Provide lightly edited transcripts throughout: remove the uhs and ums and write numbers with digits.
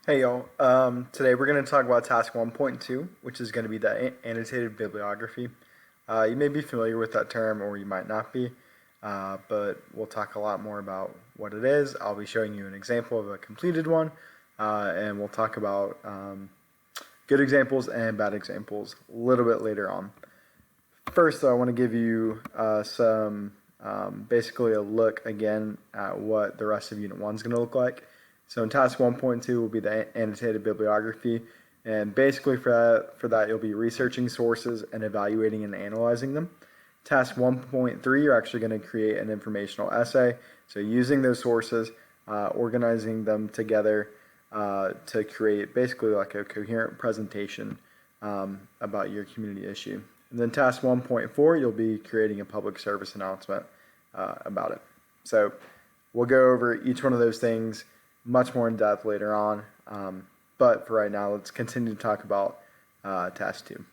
Hey y'all, today we're going to talk about task 1.2, which is going to be the annotated bibliography. You may be familiar with that term or you might not be, but we'll talk a lot more about what it is. I'll be showing you an example of a completed one, and we'll talk about good examples and bad examples a little bit later on. First though, I want to give you basically a look again at what the rest of Unit 1 is going to look like. So in task 1.2 will be the annotated bibliography, and basically for that you'll be researching sources and evaluating and analyzing them. Task 1.3, you're actually going to create an informational essay, so using those sources, organizing them together to create basically like a coherent presentation about your community issue. And then task 1.4, you'll be creating a public service announcement about it. So we'll go over each one of those things much more in depth later on, but for right now, let's continue to talk about task 2.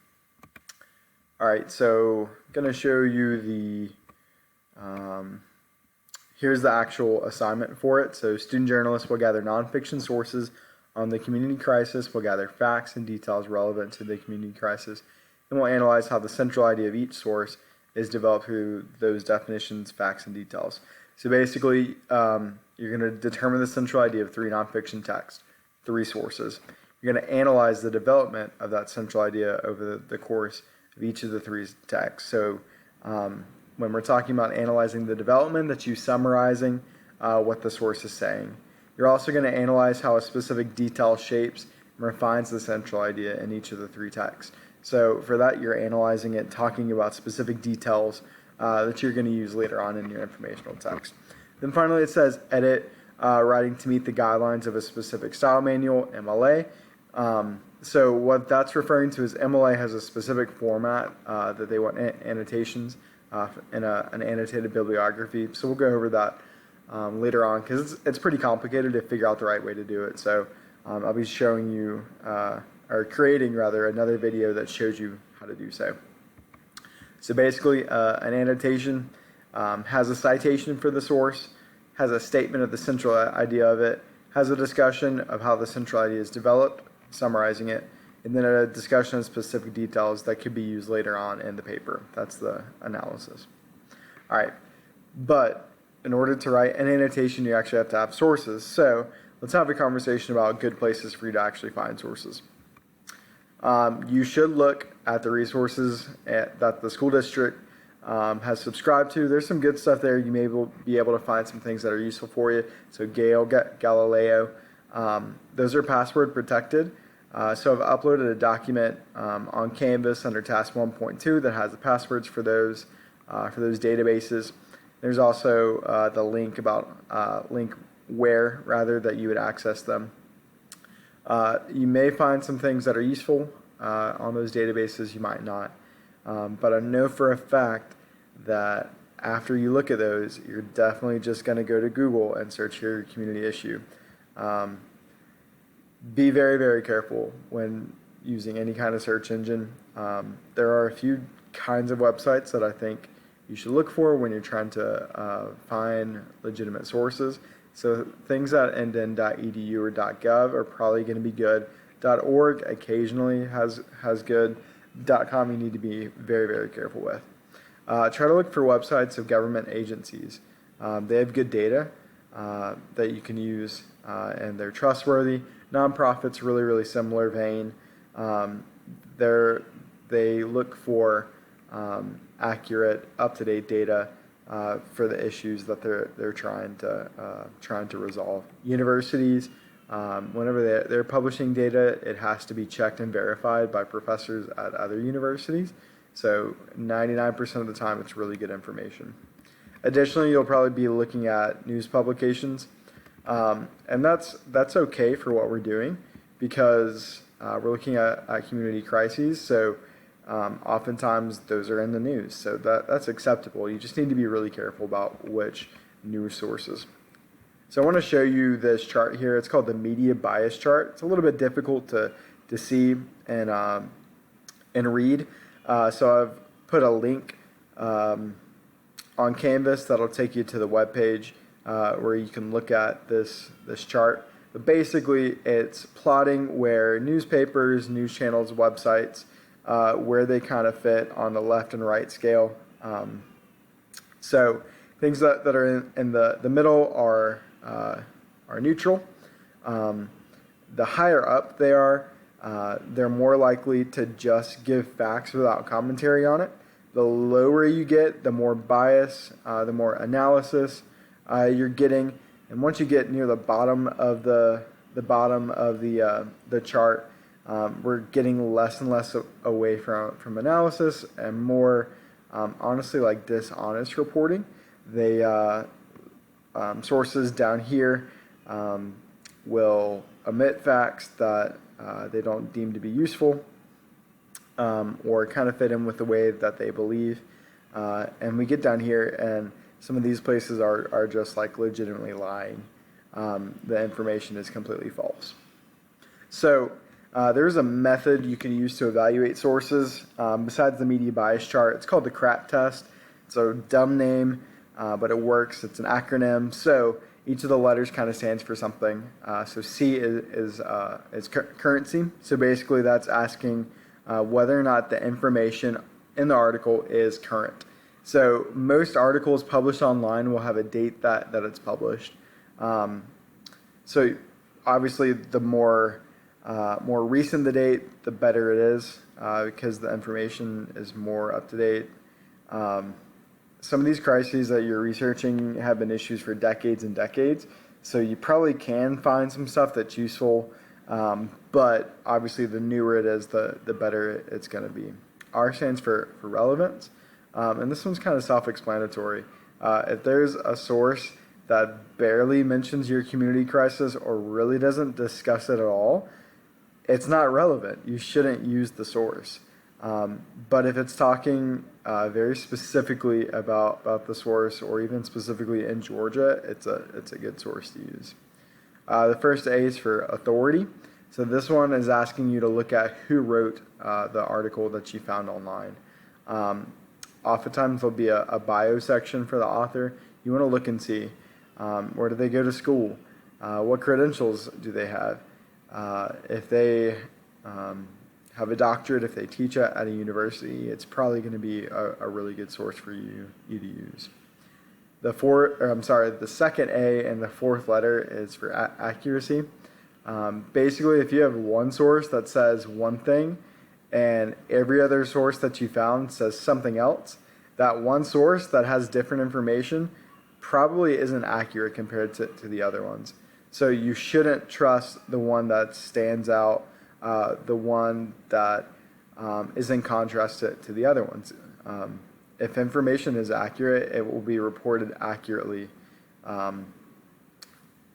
All right, so I'm going to show you here's the actual assignment for it. So student journalists will gather nonfiction sources on the community crisis, will gather facts and details relevant to the community crisis, and will analyze how the central idea of each source is developed through those definitions, facts, and details. So basically, you're going to determine the central idea of 3 nonfiction texts, 3 sources. You're going to analyze the development of that central idea over the course of each of the 3 texts. So when we're talking about analyzing the development, that's you summarizing what the source is saying. You're also going to analyze how a specific detail shapes and refines the central idea in each of the 3 texts. So for that, you're analyzing it, talking about specific details that you're going to use later on in your informational text. Then finally it says edit writing to meet the guidelines of a specific style manual, MLA. So what that's referring to is MLA has a specific format that they want annotations in an annotated bibliography. So we'll go over that later on because it's pretty complicated to figure out the right way to do it. So I'll be showing you, or creating rather, another video that shows you how to do so. So basically an annotation has a citation for the source, has a statement of the central idea of it, has a discussion of how the central idea is developed, summarizing it, and then a discussion of specific details that could be used later on in the paper. That's the analysis. All right, but in order to write an annotation, you actually have to have sources. So let's have a conversation about good places for you to actually find sources. You should look at the resources that the school district has subscribed to. There's some good stuff there. You may be able to find some things that are useful for you. So Gale, Galileo, those are password protected. So I've uploaded a document on Canvas under task 1.2 that has the passwords for those databases. There's also the link about link where rather that you would access them. You may find some things that are useful on those databases, you might not. But I know for a fact that after you look at those, you're definitely just going to go to Google and search your community issue. Be very, very careful when using any kind of search engine. There are a few kinds of websites that I think you should look for when you're trying to find legitimate sources. So things that end in .edu or .gov are probably going to be good. .org occasionally has good. .com you need to be very, very careful with. Try to look for websites of government agencies. They have good data that you can use, and they're trustworthy. Nonprofits, really, really similar vein. They look for accurate, up-to-date data for the issues that they're trying to resolve. Universities, whenever they're publishing data, it has to be checked and verified by professors at other universities. So 99% of the time, it's really good information. Additionally, you'll probably be looking at news publications, and that's okay for what we're doing because we're looking at community crises. So oftentimes those are in the news, so that's acceptable. You just need to be really careful about which news sources. So I want to show you this chart here. It's called the media bias chart. It's a little bit difficult to see and read. So I've put a link on Canvas that'll take you to the web page where you can look at this chart. But basically, it's plotting where newspapers, news channels, websites, where they kind of fit on the left and right scale. So things that are in the middle are neutral. The higher up they are, they're more likely to just give facts without commentary on it. The lower you get, the more bias, the more analysis you're getting. And once you get near the bottom of the chart, we're getting less and less away from analysis and more, honestly, like dishonest reporting. Sources down here will omit facts that they don't deem to be useful, or kind of fit in with the way that they believe. And we get down here, and some of these places are just like legitimately lying. The information is completely false. So there's a method you can use to evaluate sources besides the media bias chart. It's called the CRAPP Test. It's a dumb name, but it works. It's an acronym. So each of the letters kind of stands for something. So C is currency. So basically that's asking whether or not the information in the article is current. So most articles published online will have a date that it's published. So obviously the more recent the date, the better it is, because the information is more up to date. Some of these crises that you're researching have been issues for decades and decades, so you probably can find some stuff that's useful, but obviously the newer it is, the better it's going to be. R stands for relevance, and this one's kind of self-explanatory. If there's a source that barely mentions your community crisis or really doesn't discuss it at all, it's not relevant. You shouldn't use the source. But if it's talking very specifically about the source, or even specifically in Georgia, it's a good source to use. The first A is for authority. So this one is asking you to look at who wrote the article that you found online. Oftentimes there'll be a bio section for the author. You want to look and see where do they go to school, what credentials do they have, if they have a doctorate, if they teach at a university, it's probably going to be a really good source for you to use. The second A and the fourth letter is for accuracy. Basically, if you have one source that says one thing and every other source that you found says something else, that one source that has different information probably isn't accurate compared to the other ones. So you shouldn't trust the one that stands out, the one that is in contrast to the other ones. If information is accurate, it will be reported accurately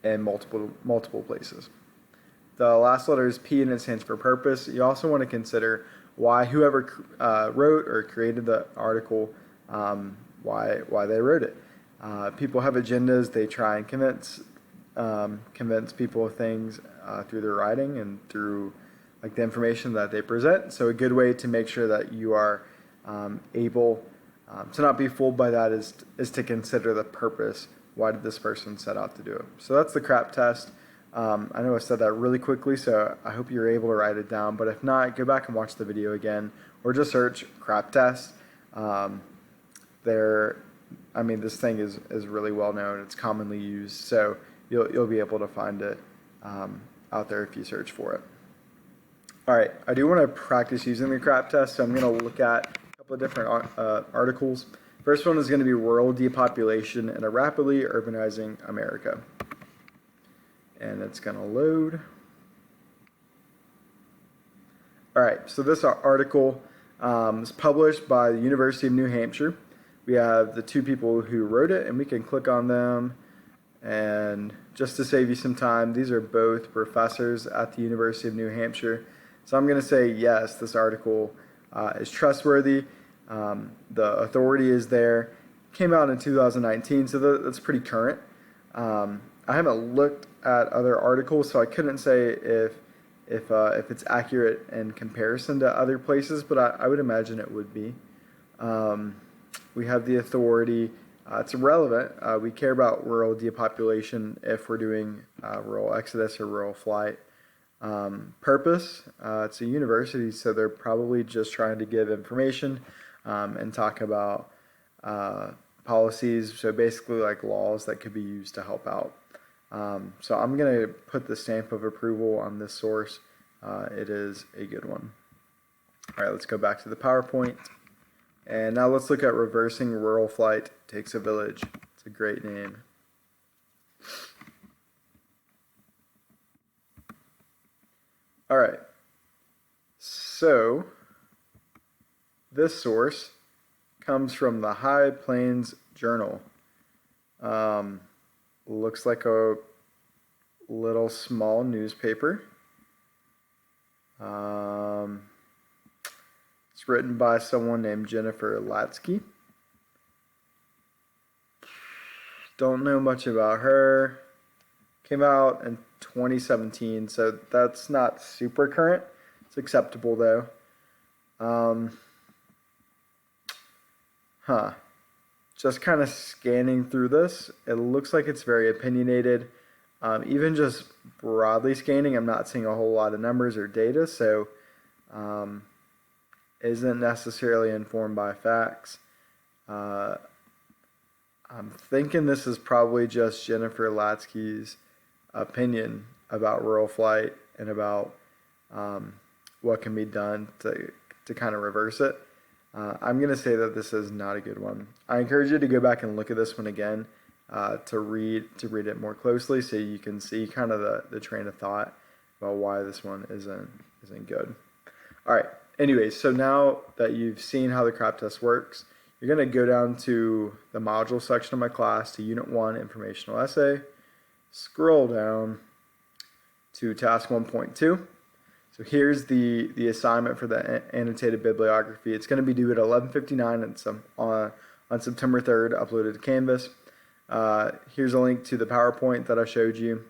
in multiple places. The last letter is P, and it stands for purpose. You also want to consider why whoever wrote or created the article, why they wrote it. People have agendas. They try and convince people of things through their writing and through like the information that they present. So a good way to make sure that you are able to not be fooled by that is to consider the purpose. Why did this person set out to do it? So that's the CRAPP test. I know I said that really quickly, so I hope you're able to write it down. But if not, go back and watch the video again, or just search CRAPP Test. This thing is really well known. It's commonly used, so you'll be able to find it out there if you search for it. All right, I do want to practice using the CRAPP test, so I'm going to look at a couple of different articles. First one is going to be rural depopulation in a rapidly urbanizing America. And it's going to load. All right, so this article is published by the University of New Hampshire. We have the two people who wrote it, and we can click on them. And just to save you some time, these are both professors at the University of New Hampshire. So I'm going to say, yes, this article is trustworthy. The authority is there. Came out in 2019, so that's pretty current. I haven't looked at other articles, so I couldn't say if it's accurate in comparison to other places, but I would imagine it would be. We have the authority. It's irrelevant. We care about rural depopulation if we're doing rural exodus or rural flight. Purpose, it's a university, so they're probably just trying to give information and talk about policies, so basically like laws that could be used to help out. So I'm going to put the stamp of approval on this source. It is a good one. All right, let's go back to the PowerPoint. And now let's look at Reversing Rural Flight Takes a Village. It's a great name. All right, so this source comes from the High Plains Journal. Looks like a little small newspaper. It's written by someone named Jennifer Latsky. Don't know much about her. Came out in 2017, so that's not super current. It's acceptable though. Just kind of scanning through this, it looks like it's very opinionated. Even just broadly scanning, I'm not seeing a whole lot of numbers or data, so isn't necessarily informed by facts. I'm thinking this is probably just Jennifer Latsky's opinion about rural flight and about what can be done to kind of reverse it. I'm going to say that this is not a good one. I encourage you to go back and look at this one again to read it more closely so you can see kind of the train of thought about why this one isn't good. All right. Anyways, so now that you've seen how the CRAPP test works, you're going to go down to the module section of my class to Unit 1, Informational Essay. Scroll down to Task 1.2. So here's the assignment for the Annotated Bibliography. It's going to be due at 11:59 on September 3rd, uploaded to Canvas. Here's a link to the PowerPoint that I showed you.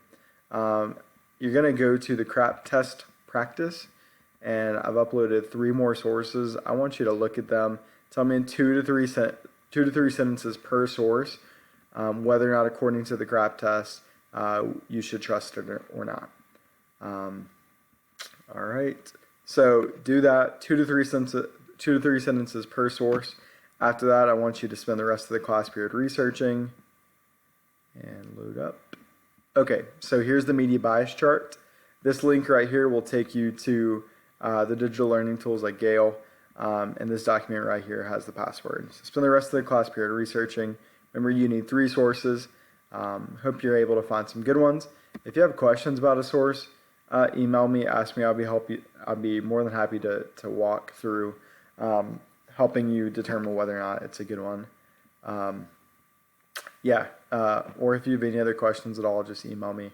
You're going to go to the CRAPP Test practice, and I've uploaded 3 more sources. I want you to look at them. Tell me in 2 to 3 sentences per source whether or not, according to the CRAPP test, you should trust it or not. All right. So do that 2 to 3 sentences per source. After that, I want you to spend the rest of the class period researching. And load up. Okay, so here's the media bias chart. This link right here will take you to the digital learning tools like Gale, and this document right here has the password. So spend the rest of the class period researching. Remember, you need 3 sources. Hope you're able to find some good ones. If you have questions about a source, email me, ask me. I'll be more than happy to walk through helping you determine whether or not it's a good one. Or if you have any other questions at all, just email me,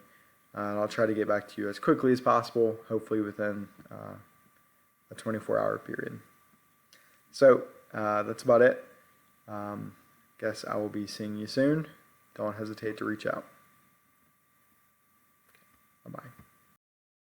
and I'll try to get back to you as quickly as possible, hopefully within a 24-hour period. So that's about it. Guess I will be seeing you soon. Don't hesitate to reach out. Bye-bye.